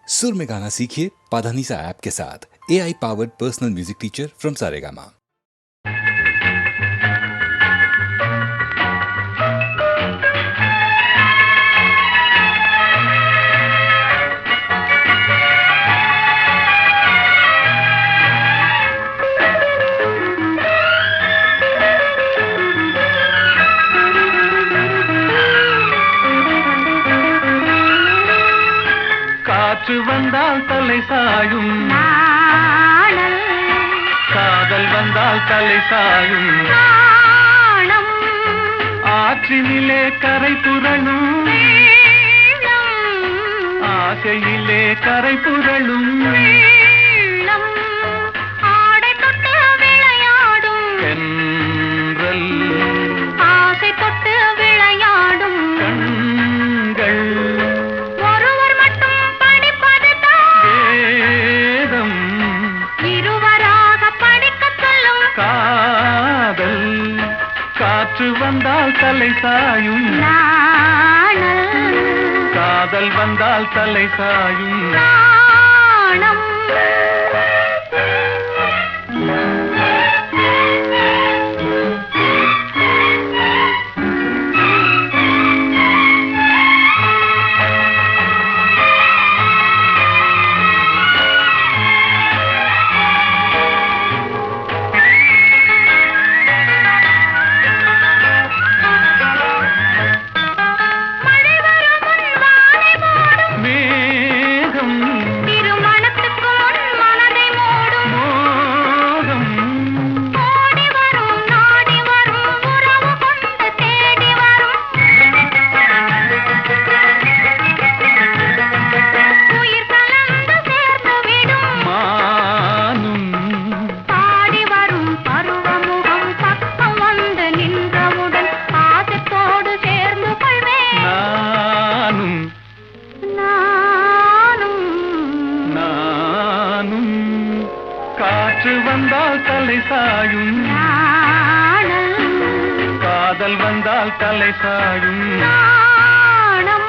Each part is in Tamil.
सुर में गाना सीखिए पाधानीसा ऐप के साथ। AI powered personal music teacher from Saregama. காற்று வந்தால் தலை சாயும், காதல் வந்தால் தலை சாயும், ஆற்றினிலே கரை புரளும், ஆசையிலே கரை புரளும், ஆடை தொட்டு விளையாடும் தென்றல், ஆசை தொட்டு விளையாடும் கண்கள், ஒருவர் மட்டும் படிப்பதுதான் வேதம், இருவராக படிக்கச் சொல்லும் காதல். காற்று வந்தால் தலை சாயும், நாணல் காதல் வந்தால் தலை சாயும், நாணம். மேகம், திருமணத்துக்கு முன் மனதை மூடும் மோகம், ஓடி வரும் நாடி வரும் உறவு கொண்டு தேடி வரும் உயிர் கலந்து சேர்ந்து விடும் மானும், பாடி வரும் பருவமுகம் பக்கம் வந்து நின்றவுடன் பாசத்தோடு சேர்ந்து கொள்வேன் நானும், நானும். நானும். காற்று வந்தால் தலை சாயும், நாணல் காதல் வந்தால் தலை சாயும், நாணம்.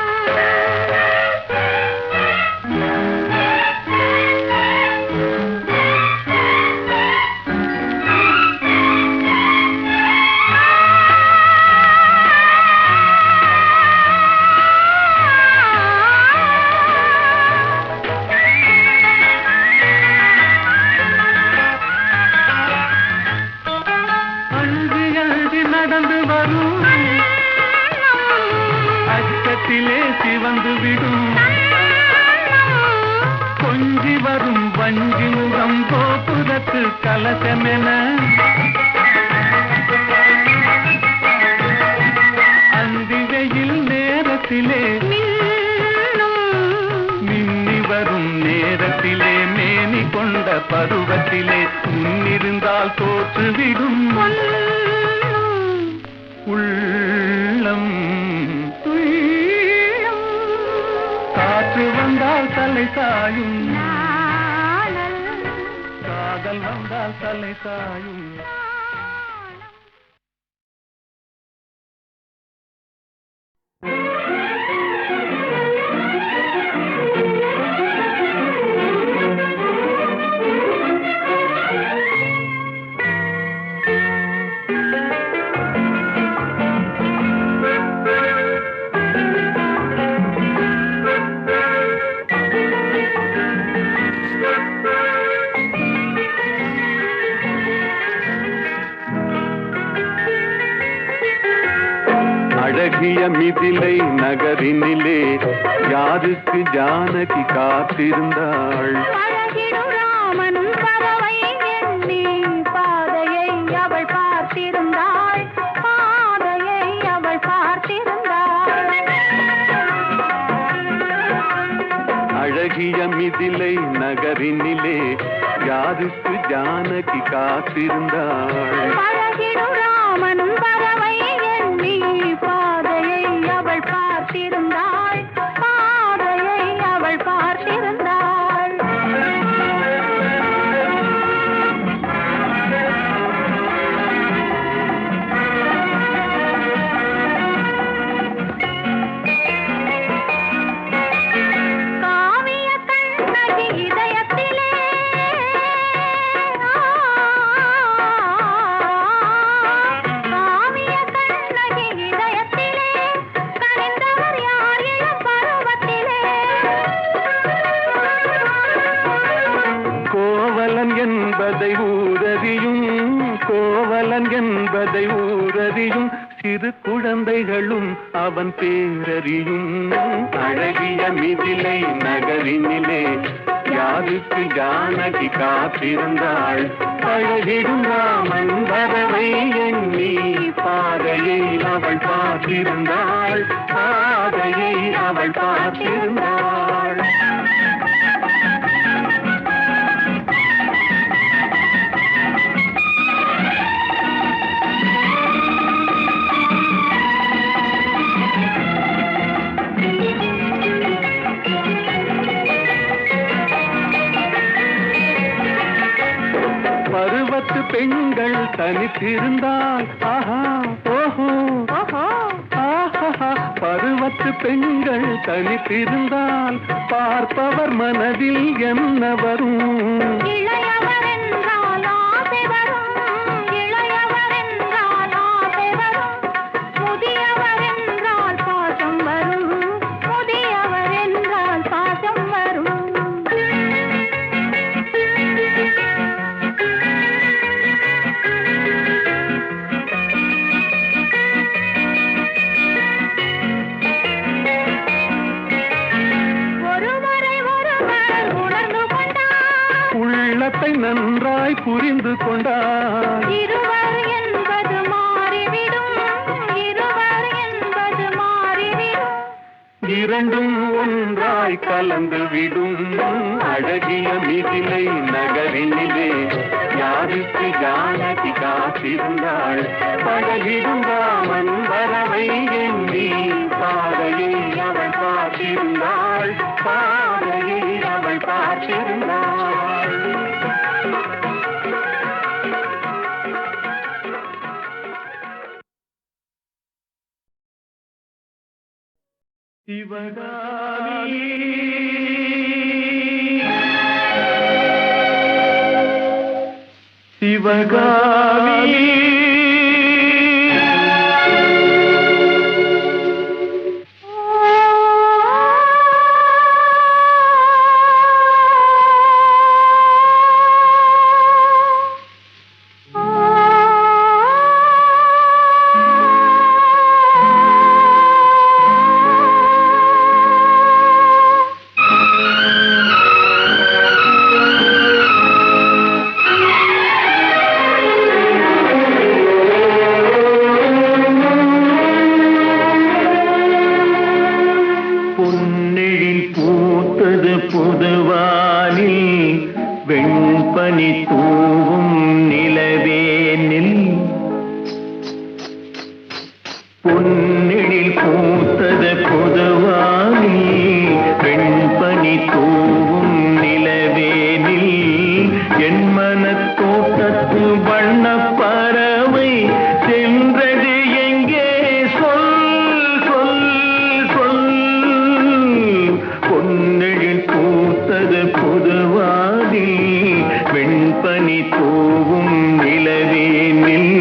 அழுது அழுது நடந்து வரும், அச்சத்திலே சிவந்து விடும், கொஞ்சி வரும் வஞ்சி முகம் கோபுரத்து கலசமென, அந்தி வெயில் நேரத்திலே மின்னி வரும் நேரத்திலே மேனி கொண்ட பருவத்திலே முன்னிருந்தால் தோற்றுவிடும் உள்ளம். காற்று வந்தால் தலை சாயும், காதல் வந்தால் தலை சாயும். அழகிய மிதிலை நகரினிலே யாருக்கு ஜானகி காத்திருந்தாள், பழகிடும் ராமன் பறவை எண்ணி பாதையை அவள் பார்த்திருந்தாள், பாதையை அவள் பார்த்திருந்தாள். அழகிய மிதிலை நகரினிலே யாருக்கு ஜானகி காத்திருந்தாள், பழகிடும் ராமன் பறவை எண்ணி பாதையை அவள் பார்த்திருந்தாள், பாதையை அவள் பார்த்திருந்தாள். காவிய கண்ண என்பதை ஊரறியும், கோவலன் என்பதை ஊரறியும், சிறு குழந்தைகளும் அவன் பேரறியும். அழகிய மிதிலை நகரினிலே யாருக்கு ஜானகி காத்திருந்தாள், பழகிடும் ராமன் வரவை எண்ணி பாதையை அவள் பார்த்திருந்தாள், பாதையை அவள் பார்த்திருந்தாள். பருவத்து பெண்கள் தனித்திருந்தால் ஆஹா ஓஹோ ஆஹா, பருவத்து பெண்கள் தனித்திருந்தால் பார்ப்பவர் மனதில் என்ன வரும்? இளையவர் என்றால் ஆசை வரும், இளையவர் என்றால் ஆசை வரும், முதியவர் என்றால் பாசம் வரும், முதியவர் என்றால் பாசம் வரும். உள்ளத்தை நன்றாய் புரிந்து கொண்டார். இருவர் என்பது மாறிவிடும், இருவர் என்பது மாறிவிடும், இரண்டும் ஒன்றாய் கலந்து விடும். அழகிய மிதிலை நகரினிலே யாருக்கு ஜானகி காத்திருந்தாள், பழகிடும் ராமன் வரவை எண்ணி பாதையை அவள் பார்த்திருந்தாள், பாதையை அவள் பார்த்திருந்தாள். சிவகாமி சிவகாமி வெண்பனி தூவும் நிலவேனில் பொன்னிழில் பூத்தது பொதுவானி வெண்பனி தூவும் நிலவேனில் என் மனத்தோட்டத்து வண்ண பறவை சென்றது எங்கே சொல் சொல் சொல் பொன்னிழில் பூத்தது பொதுவானி வெண்பனி தூவும் நிலவேனில்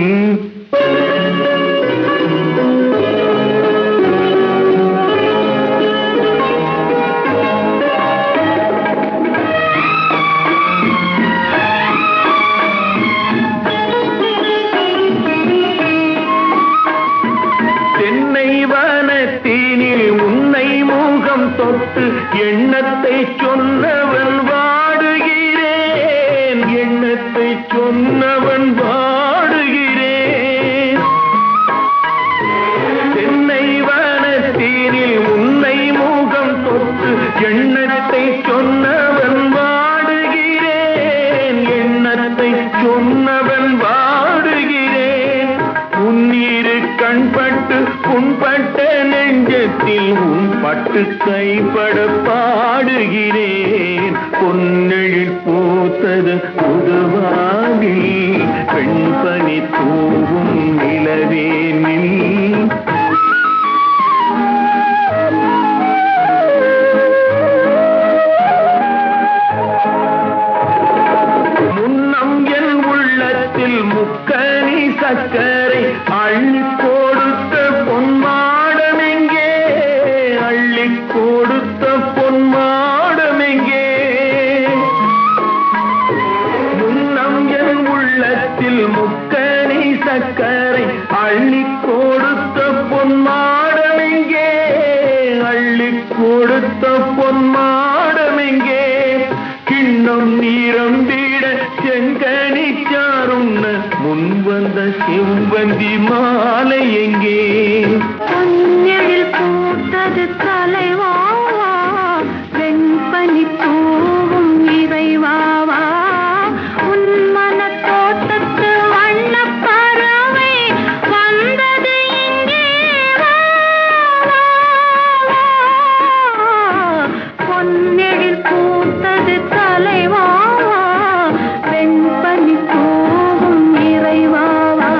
தென்னை வனத்தினில் உன்னை முகம் தொட்டு எண்ணத்தை சொன்னவன் வாடுகிறேன், எண்ணத்தை சொன்னவன் வாடுகிறேன். தென்னை வனத்தினில் உன்னை முகம் தொட்டு எண்ணத்தை சொன்னவன் வாடுகிறேன், எண்ணத்தை சொன்னவன் வாடுகிறேன். உன்னிரு கண்பட்டு புண்பட்ட நெஞ்சத்தில் உன் பட்டு கைப்பட பாடுகிறேன். பொன்னெழில் பூத்தது புதுவாகி பெண்பனி தூவும் நிலவேனில் முன்னம் என் உள்ளத்தில் முக்கனி சக்கரை அள்ளி கொடுத்த பொன்மாடம் எங்கே, அள்ளி கொடுத்த பொன்மாடம் செவ்வந்தி மாலை எங்கே பொன்னெழில் பூத்தது தலைவாவா வெண்பனி தூவும் இறைவாவா உன் மன தோட்டத்து வண்ணப் பறவை வந்தது இங்கே வா, வா, வா. பொன்னெழில் பூத்தது தலைவாவா வெண்பனி தூவும் இறைவாவா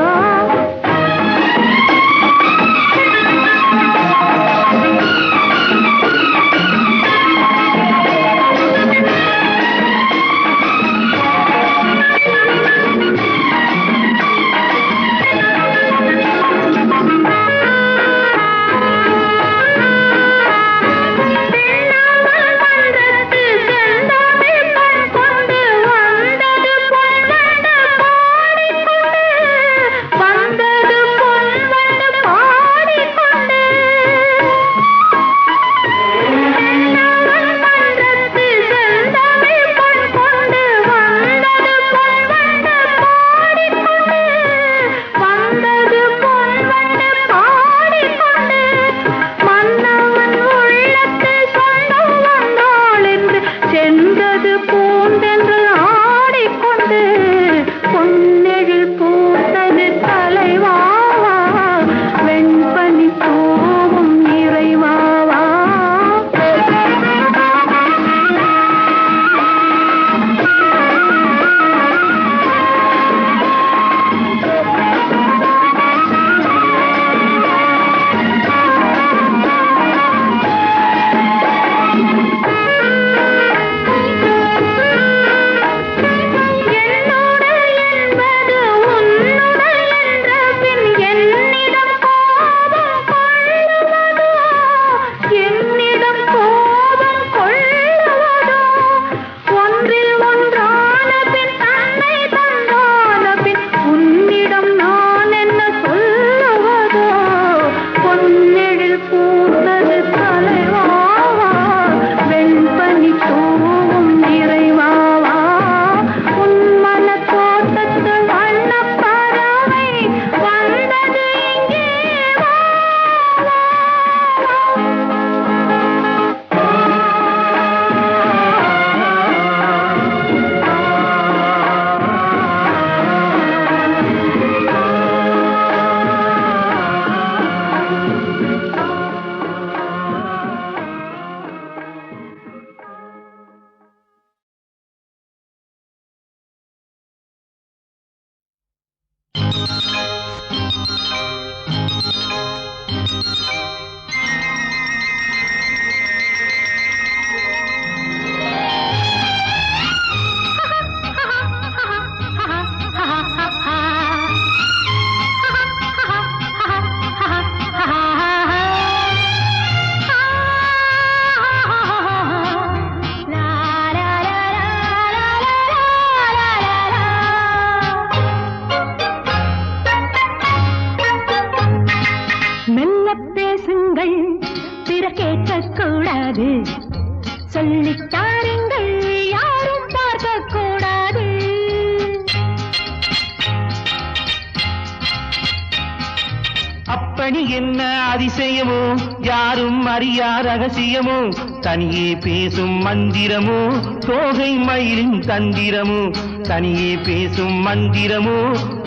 அப்படி என்ன அதிசயமோ யாரும் அறியா ரகசியமோ தனியே பேசும் மந்திரமோ தோகை மயிலின் தந்திரமோ தனியே பேசும் மந்திரமோ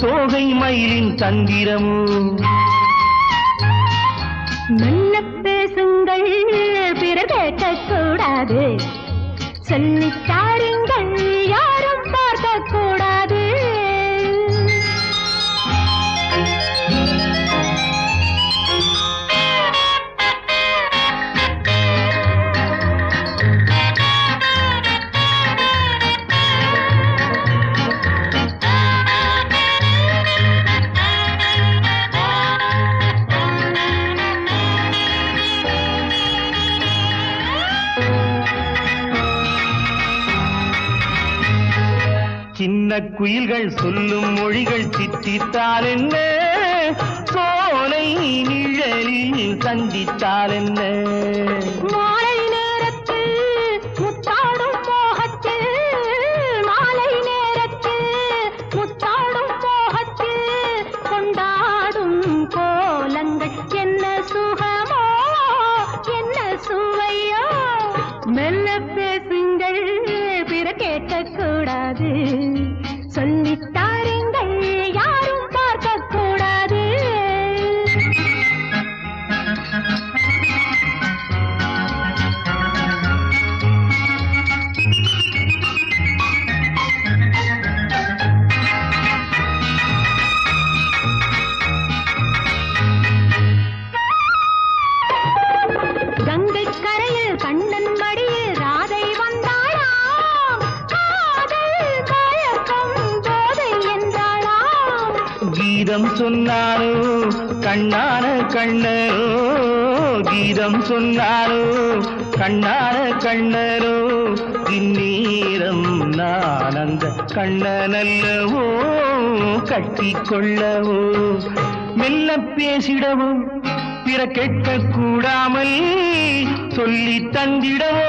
தோகை மயிலின் தந்திரமோ மெல்ல பேசுங்கள் பிறர் கேட்கக்கூடாது சொல்லித் தாருங்கள் யாரும் பார்க்கக்கூடாது சின்ன குயில்கள் சொல்லும் மொழிகள் சித்தித்தால் என்ன சோலை நிழலில் சந்தித்தால் என்ன மாலை நேரத்தில் முத்தாடும் மோகத்தில் மாலை நேரத்தில் முத்தாடும் மோகத்தில் கேட்கக்கூடாது. சொல்லித்தாருங்கள் யாரும் பார்க்கக்கூடாது. கங்கை கரையில் கண்ணன் மடியில் ராதை வந்தாளாம். காதல் கயக்கம் போதை என்றாளாம். கீதம் சொன்னாரோ கண்ணான கண்ணரோ, கீதம் சொன்னாரோ கண்ணான கண்ணரோ, இந்நேரம் நான் அந்த கண்ணனல்லவோ கட்டிக்கொள்ளவோ, மெல்ல பேசிடவோ பிற கேட்க கூடாமல், சொல்லி தந்திடவோ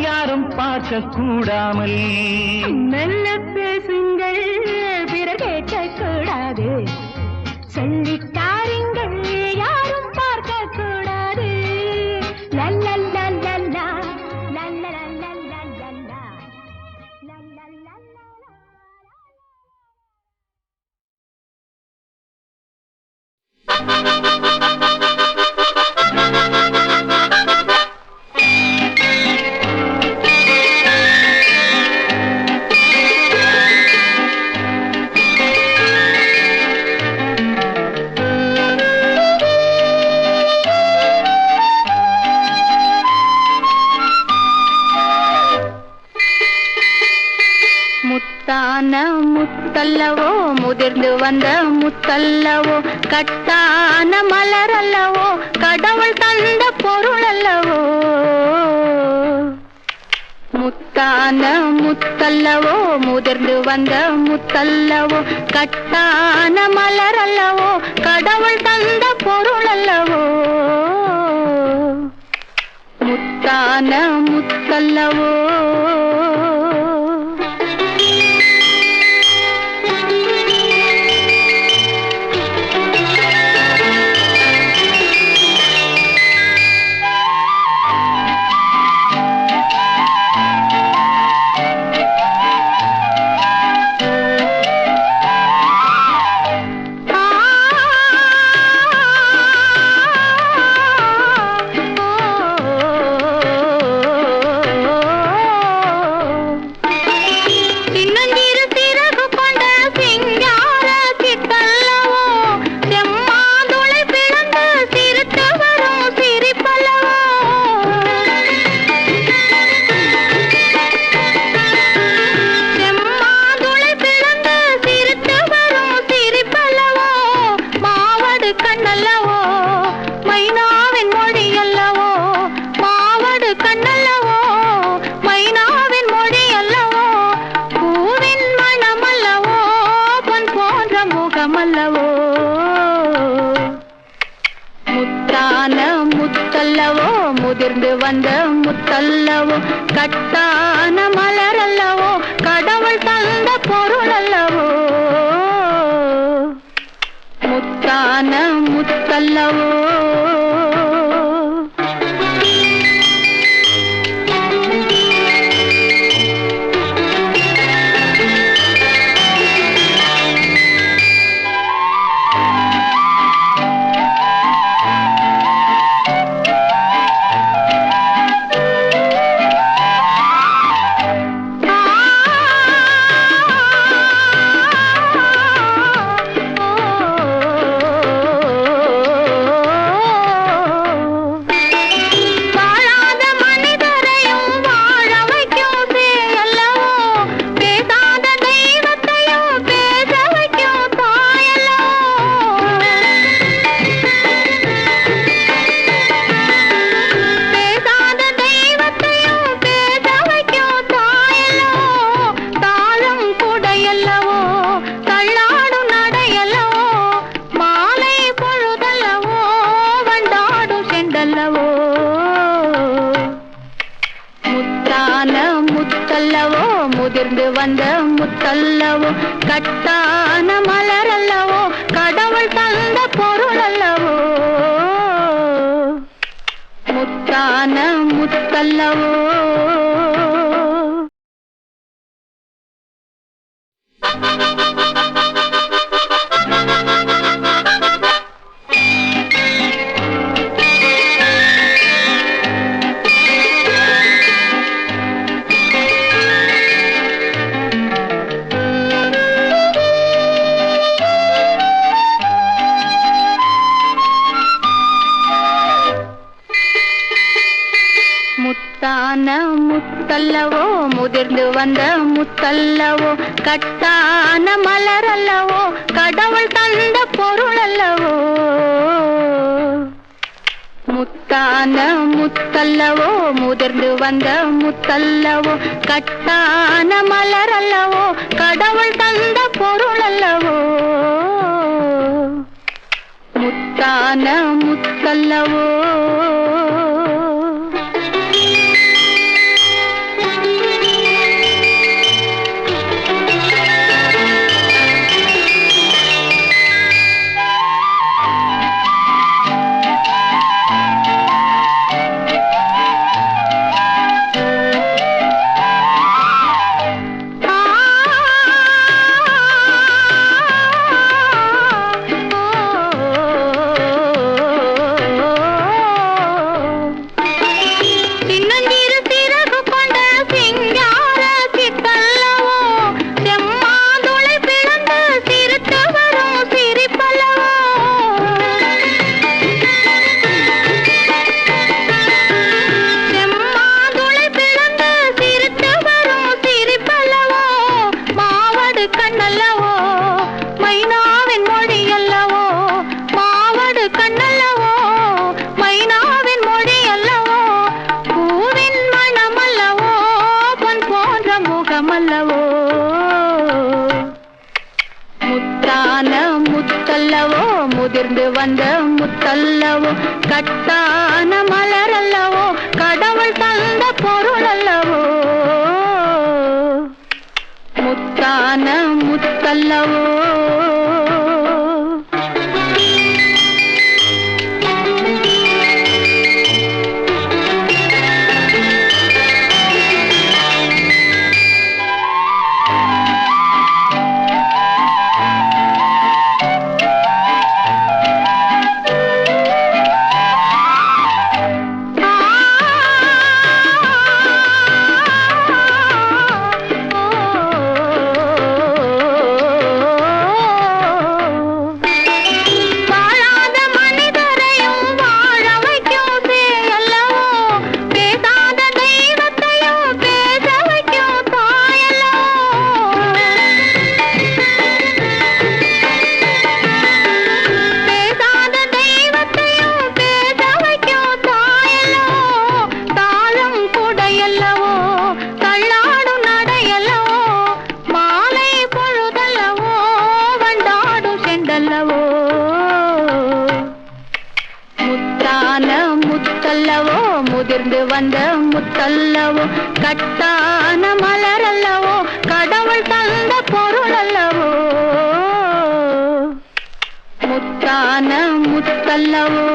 யாரும் பார்க்க கூடாமல். மெல்ல பேசுங்கள் பிற கேட்கக்கூடாது. சொல்லித்தாருங்கள் யாரும் பார்க்கக்கூடாது. லல்லல்லா லல்லா லல்லல்லா லல்லா லல்லல்லா. முத்தான முத்தல்லவோ முதிர்ந்து வந்த முத்தல்லவோ, கட்டான மலரல்லவோ கடவுள் தந்த பொருள் அல்லவோ. முத்தான முத்தல்லவோ முதிர்ந்து வந்த முத்தல்லவோ, கட்டான மலரல்லவோ கடவுள் தந்த பொருள் அல்லவோ. முத்தான முத்தல்லவோ. முத்தான முத்தல்லவோ முதிர்ந்து வந்த முத்தல்லவோ, கட்டான மலரல்லவோ கடவுள் தந்த பொருள் அல்லவோ. முத்தான முத்தல்லவோ. முதிர்ந்து வந்த முத்தல்லவோ, கட்டான மலரல்லவோ கடவுள் தந்த பொருள் அல்லவோ. முத்தான முத்தல்லவோ. முத்தல்லவோ முதிர்ந்து வந்த முத்தல்லவோ கட்டான மலர் அல்லவோ கடவுள் தந்த பொருள் அல்லவோ முத்தான முத்தல்லவோ முதிர்ந்து வந்த முத்தல்லவோ கட்டான மலர் அல்லவோ கடவுள் தந்த பொருள் அல்லவோ முத்தான முத்தல்லவோ முத்தான முத்தல்லவோ முதிர்ந்து வந்த முத்தல்லவோ கட்டான மலர் அல்லவோ கடவுள் தந்த பொருள் அல்லவோ முத்தான முத்தல்லவோ முத்தல்லவோ முதிர்ந்து வந்த முத்தல்லவோ கட்டான மலர் அல்லவோ கடவுள் தந்த பொருள் அல்லவோ முத்தான முத்தல்லவோ